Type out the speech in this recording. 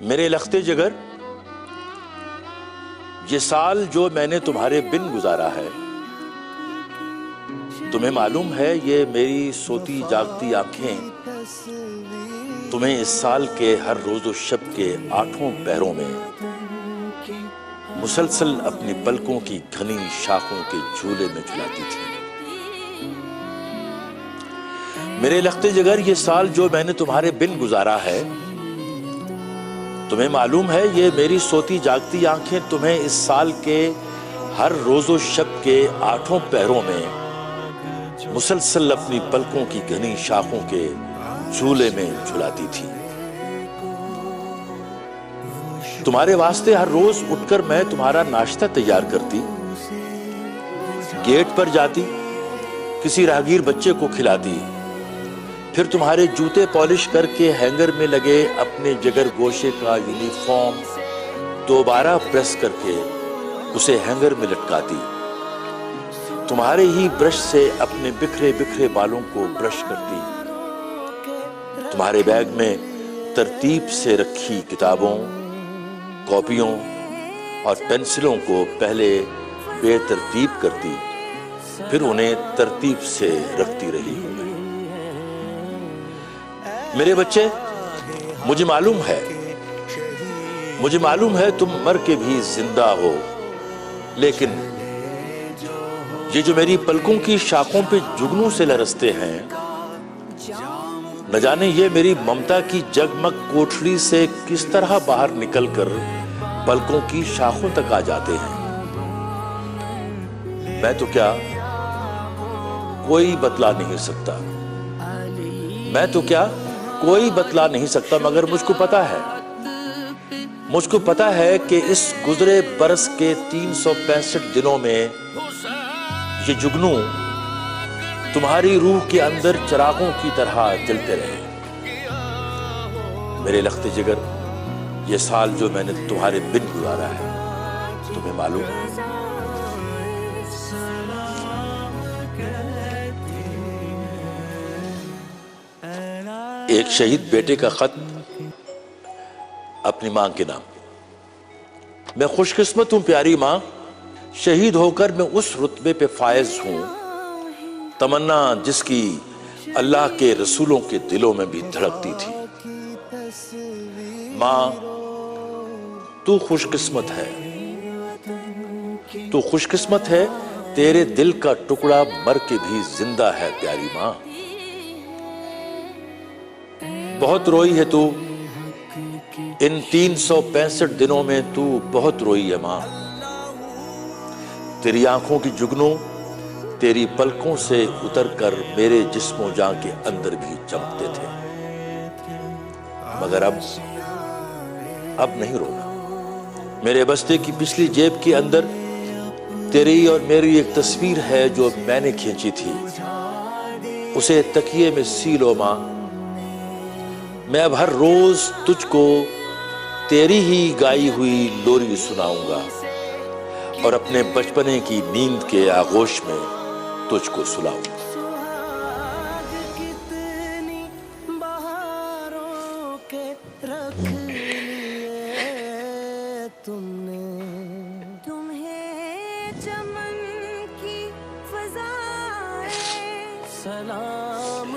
میرے لخت جگر، یہ سال جو میں نے تمہارے بن گزارا ہے، تمہیں معلوم ہے یہ میری سوتی جاگتی آنکھیں تمہیں اس سال کے ہر روز و شب کے 8 پہروں میں مسلسل اپنی پلکوں کی گھنی شاخوں کے جھولے میں جھلاتی تھی۔ میرے لخت جگر، یہ سال جو میں نے تمہارے بن گزارا ہے، تمہیں معلوم ہے یہ میری سوتی جاگتی آنکھیں تمہیں اس سال کے ہر روز و شب کے 8 پہروں میں مسلسل اپنی پلکوں کی گھنی شاخوں کے جھولے میں جھلاتی تھی۔ تمہارے واسطے ہر روز اٹھ کر میں تمہارا ناشتہ تیار کرتی، گیٹ پر جاتی، کسی راہگیر بچے کو کھلاتی، پھر تمہارے جوتے پالش کر کے ہینگر میں لگے اپنے جگر گوشے کا یونیفارم دوبارہ پریس کر کے اسے ہینگر میں لٹکاتی، تمہارے ہی برش سے اپنے بکھرے بکھرے بالوں کو برش کرتی، تمہارے بیگ میں ترتیب سے رکھی کتابوں، کاپیوں اور پینسلوں کو پہلے بے ترتیب کرتی، پھر انہیں ترتیب سے رکھتی رہی ہوں۔ میرے بچے، مجھے معلوم ہے تم مر کے بھی زندہ ہو، لیکن یہ جو میری پلکوں کی شاخوں پہ جگنوں سے لرزتے ہیں، نہ جانے یہ میری ممتا کی جگمگ کوٹھڑی سے کس طرح باہر نکل کر پلکوں کی شاخوں تک آ جاتے ہیں۔ میں تو کیا کوئی بتلا نہیں سکتا، مگر مجھ کو پتا ہے کہ اس گزرے برس کے 365 دنوں میں یہ جگنوں تمہاری روح کے اندر چراغوں کی طرح جلتے رہے۔ میرے لخت جگر، یہ سال جو میں نے تمہارے بن گزارا ہے، تمہیں معلوم ہے۔ ایک شہید بیٹے کا خط اپنی ماں کے نام۔ میں خوش قسمت ہوں پیاری ماں، شہید ہو کر میں اس رتبے پہ فائز ہوں، تمنا جس کی اللہ کے رسولوں کے دلوں میں بھی دھڑکتی تھی۔ ماں، تو خوش قسمت ہے، تیرے دل کا ٹکڑا مر کے بھی زندہ ہے پیاری ماں۔ بہت روئی ہے تو ان 365 دنوں میں، تو بہت روئی ہے ماں۔ تیری آنکھوں کی جگنوں تیری پلکوں سے اتر کر میرے جسم و جاں کے اندر بھی چمکتے تھے، مگر اب نہیں رونا۔ میرے بستے کی پچھلی جیب کے اندر تیری اور میری ایک تصویر ہے جو میں نے کھینچی تھی، اسے تکیے میں سی لو ماں۔ میں اب ہر روز تجھ کو تیری ہی گائی ہوئی لوری سناؤں گا، اور اپنے بچپنے کی نیند کے آغوش میں تجھ کو سلاؤں گا۔ تمہیں چمن کی فضائیں سلام